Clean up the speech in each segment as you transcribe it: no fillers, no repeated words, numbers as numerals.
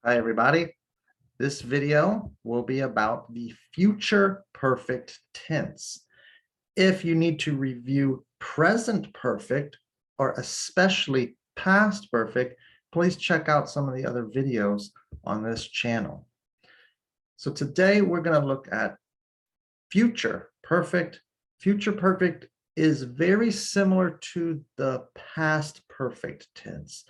Hi, everybody. This video will be about the future perfect tense. If you need to review present perfect or especially past perfect, please check out some of the other videos on this channel. So today we're going to look at future perfect. Future perfect is very similar to the past perfect tense.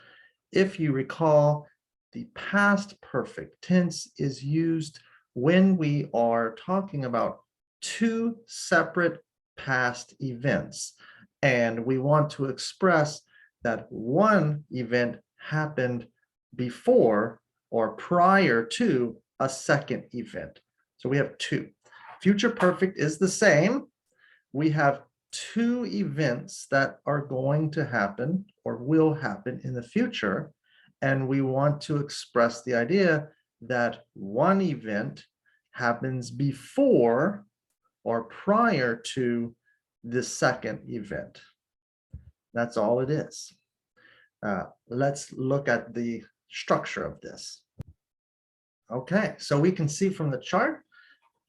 If you recall, the past perfect tense is used when we are talking about two separate past events, and we want to express that one event happened before or prior to a second event. So we have two. Future perfect is the same. We have two events that are going to happen or will happen in the future, and we want to express the idea that one event happens before or prior to the second event. That's all it is. Let's look at the structure of this. Okay, so we can see from the chart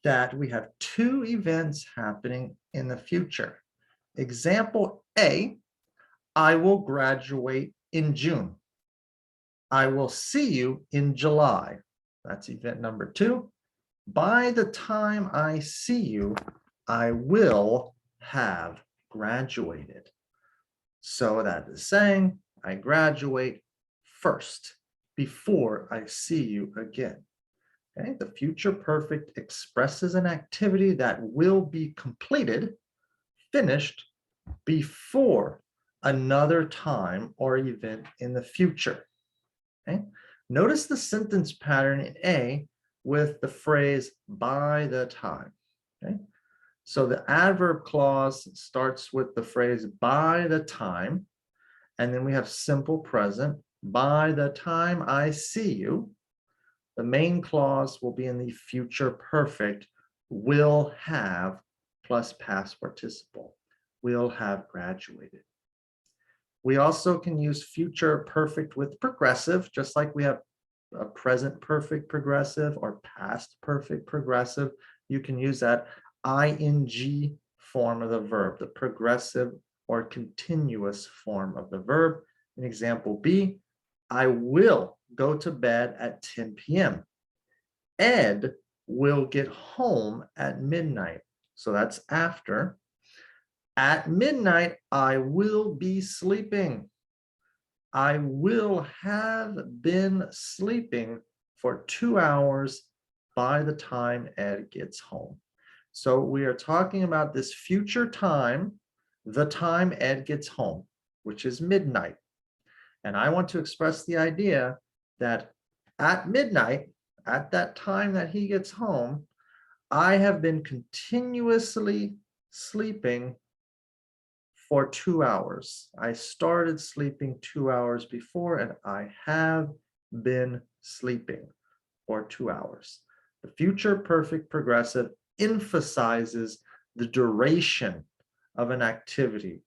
that we have two events happening in the future. Example A, I will graduate in June. I will see you in July. That's event number 2. By the time I see you, I will have graduated. So that is saying I graduate first before I see you again. Okay, the future perfect expresses an activity that will be completed, finished, before another time or event in the future. Okay? Notice the sentence pattern in A with the phrase by the time. Okay? So the adverb clause starts with the phrase by the time, and then we have simple present, by the time I see you. The main clause will be in the future perfect, will have plus past participle, will have graduated. We also can use future perfect with progressive, just like we have a present perfect progressive or past perfect progressive. You can use that ing form of the verb, the progressive or continuous form of the verb. In example B, I will go to bed at 10 p.m. Ed will get home at midnight. So that's after. At midnight, I will be sleeping. I will have been sleeping for 2 hours by the time Ed gets home. So we are talking about this future time, the time Ed gets home, which is midnight. And I want to express the idea that at midnight, at that time that he gets home, I have been continuously sleeping for 2 hours. I started sleeping 2 hours before, and I have been sleeping for 2 hours. The future perfect progressive emphasizes the duration of an activity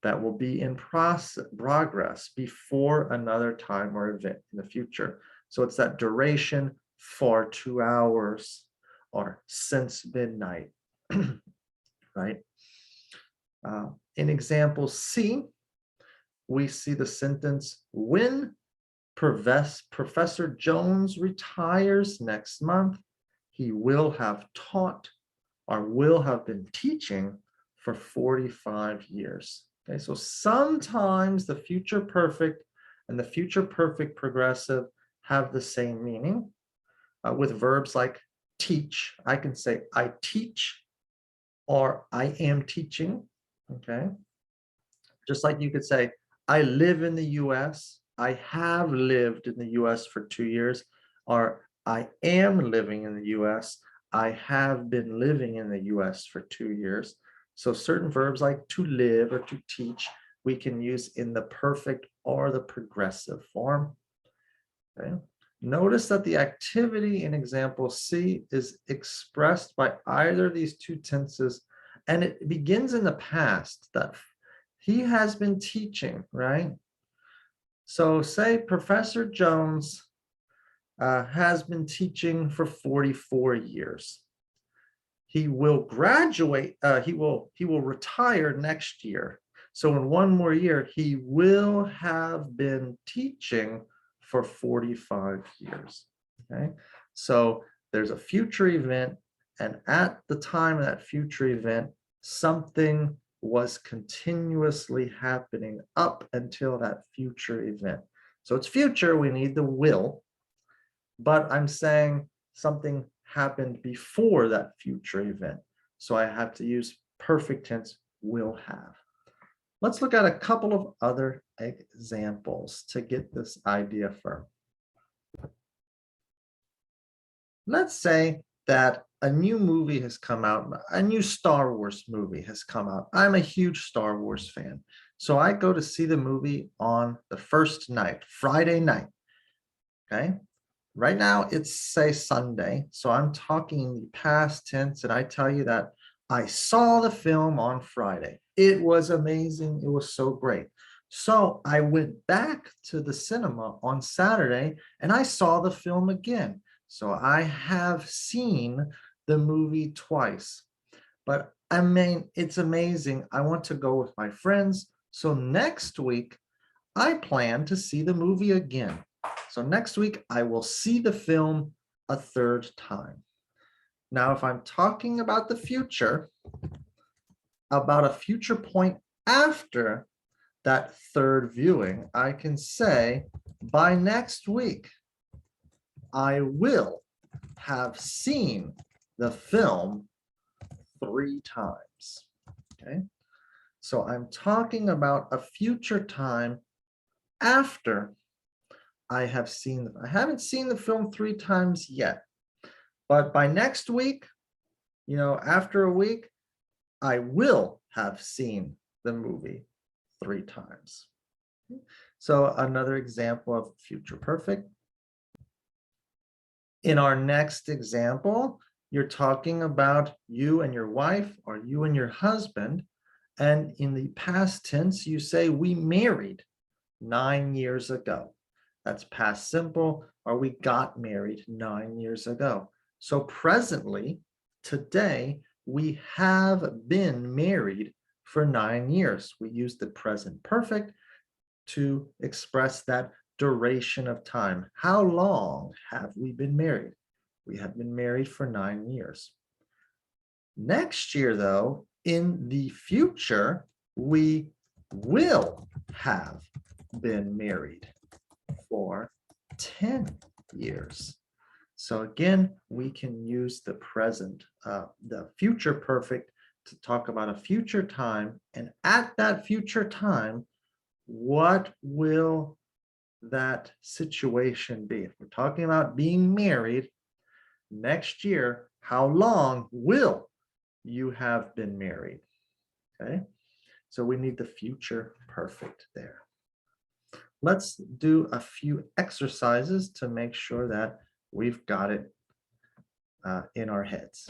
that will be in progress before another time or event in the future. So it's that duration for 2 hours or since midnight, right? In example C, we see the sentence, when Professor Jones retires next month, he will have taught or will have been teaching for 45 years. Okay, so sometimes the future perfect and the future perfect progressive have the same meaning. With verbs like teach, I can say I teach or I am teaching. Okay, just like you could say I live in the US, I have lived in the US for 2 years, or I am living in the US, I have been living in the US for 2 years. So certain verbs like to live or to teach, we can use in the perfect or the progressive form. Okay. Notice that the activity in example C is expressed by either of these two tenses, and it begins in the past, that he has been teaching, right? So say Professor Jones has been teaching for 44 years. He will graduate, he will retire next year. So in one more year, he will have been teaching for 45 years. Okay, so there's a future event, and at the time of that future event, something was continuously happening up until that future event. So it's future, we need the will, but I'm saying something happened before that future event. So I have to use perfect tense will have. Let's look at a couple of other examples to get this idea firm. Let's say that a new movie has come out, a new Star Wars movie has come out. I'm a huge Star Wars fan. So I go to see the movie on the first night, Friday night. Okay. Right now it's say Sunday. So I'm talking in the past tense, and I tell you that I saw the film on Friday. It was amazing. It was so great. So I went back to the cinema on Saturday and I saw the film again. So I have seen the movie twice. But I mean, it's amazing. I want to go with my friends. So next week, I plan to see the movie again. So next week, I will see the film a third time. Now, if I'm talking about the future, about a future point after that third viewing, I can say by next week, I will have seen the film 3 times. Okay, so I'm talking about a future time after I have seen them. I haven't seen the film 3 times yet, but by next week, after a week, I will have seen the movie 3 times. So another example of future perfect. In our next example, you're talking about you and your wife or you and your husband. And in the past tense, you say, we married 9 years ago. That's past simple, or we got married 9 years ago. So presently, today, we have been married for 9 years. We use the present perfect to express that duration of time. How long have we been married? We have been married for 9 years. Next year, though, in the future, we will have been married for 10 years. So again, we can use the present, the future perfect, to talk about a future time. And at that future time, what will that situation be? If we're talking about being married next year, how long will you have been married? Okay, so we need the future perfect there. Let's do a few exercises to make sure that we've got it in our heads.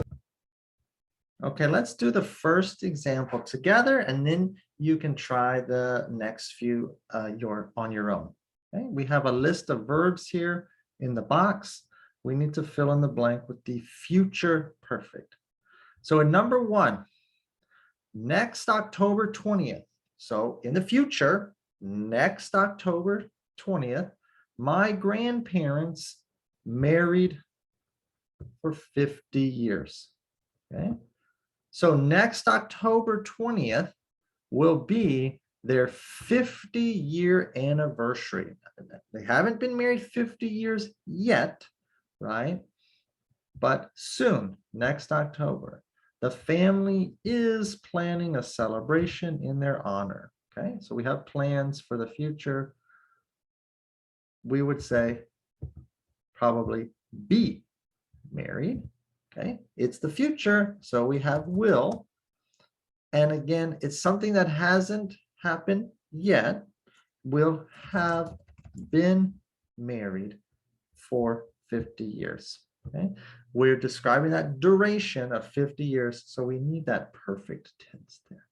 Okay, let's do the first example together, and then you can try the next few on your own. Okay, we have a list of verbs here in the box. We need to fill in the blank with the future perfect. So in number 1, next October 20th. So in the future, next October 20th, my grandparents married for 50 years. Okay, so next October 20th will be their 50-year anniversary. They haven't been married 50 years yet, right? But soon, next October, the family is planning a celebration in their honor. Okay, so we have plans for the future. We would say probably be married. Okay, it's the future, so we have will. And again, it's something that hasn't happened yet. Will have been married for 50 years. Okay, we're describing that duration of 50 years, so we need that perfect tense there.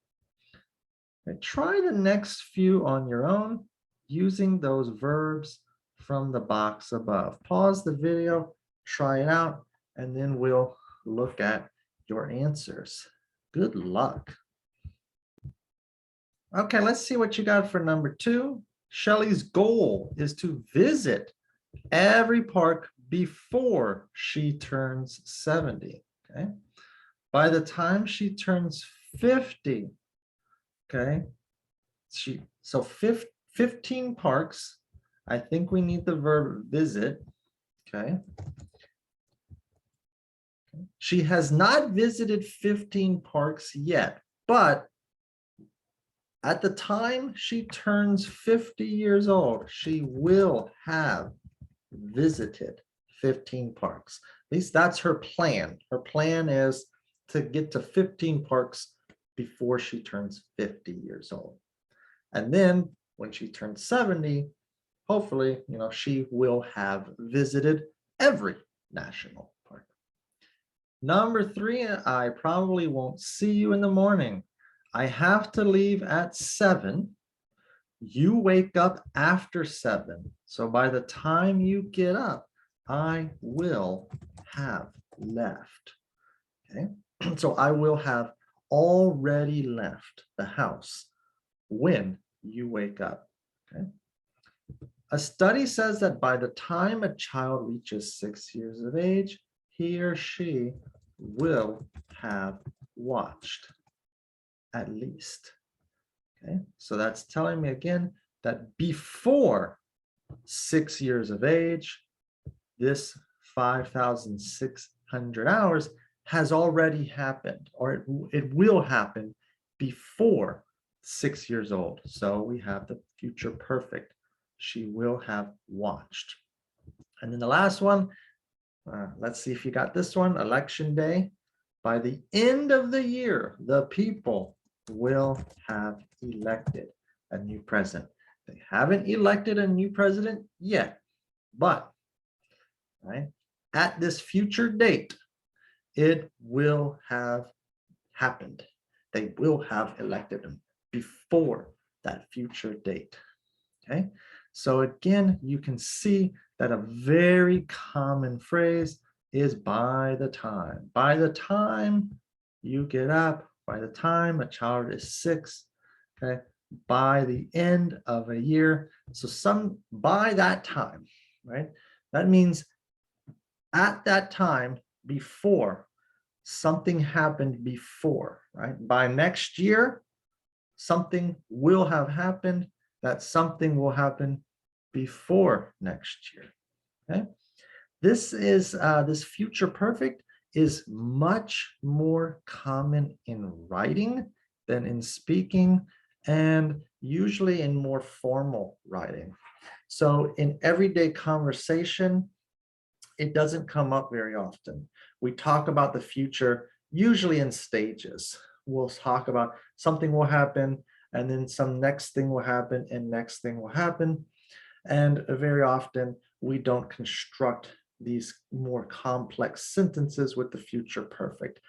Okay, try the next few on your own using those verbs from the box above. Pause the video, try it out, and then we'll look at your answers. Good luck. Okay, let's see what you got for number 2. Shelley's goal is to visit every park before she turns 70. Okay. By the time she turns 50, okay, 15 parks. I think we need the verb visit. Okay. She has not visited 15 parks yet, but at the time she turns 50 years old, she will have visited 15 parks. At least that's her plan. Her plan is to get to 15 parks before she turns 50 years old. And then when she turns 70, hopefully, she will have visited every national park. Number 3, I probably won't see you in the morning. I have to leave at 7. You wake up after 7. So by the time you get up, I will have left. Okay. So I will have already left the house when you wake up. Okay. A study says that by the time a child reaches 6 years of age, he or she will have watched at least. Okay, so that's telling me again that before 6 years of age, this 5,600 hours has already happened, or it will happen before 6 years old. So we have the future perfect. She will have watched. And then the last one, let's see if you got this one. Election day. By the end of the year, the people will have elected a new president. They haven't elected a new president yet, but right at this future date, it will have happened. They will have elected him before that future date. Okay, so again, you can see that a very common phrase is by the time. By the time you get up, by the time a child is 6, okay, by the end of a year. So by that time, right? That means at that time before, something happened before, right? By next year, something will have happened. That something will happen before next year. Okay, this future perfect is much more common in writing than in speaking, and usually in more formal writing. So in everyday conversation, it doesn't come up very often. We talk about the future usually in stages. We'll talk about something will happen, and then some next thing will happen, and next thing will happen. And very often we don't construct these more complex sentences with the future perfect.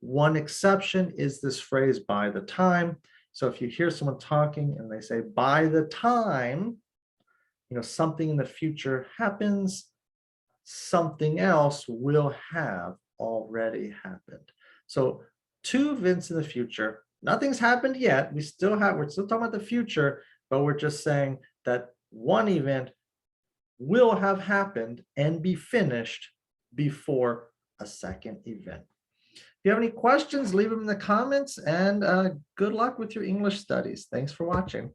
One exception is this phrase by the time. So if you hear someone talking and they say by the time, something in the future happens, something else will have already happened. So 2 events in the future, nothing's happened yet. We're still talking about the future, but we're just saying that one event will have happened and be finished before a second event. If you have any questions, leave them in the comments, and good luck with your English studies. Thanks for watching.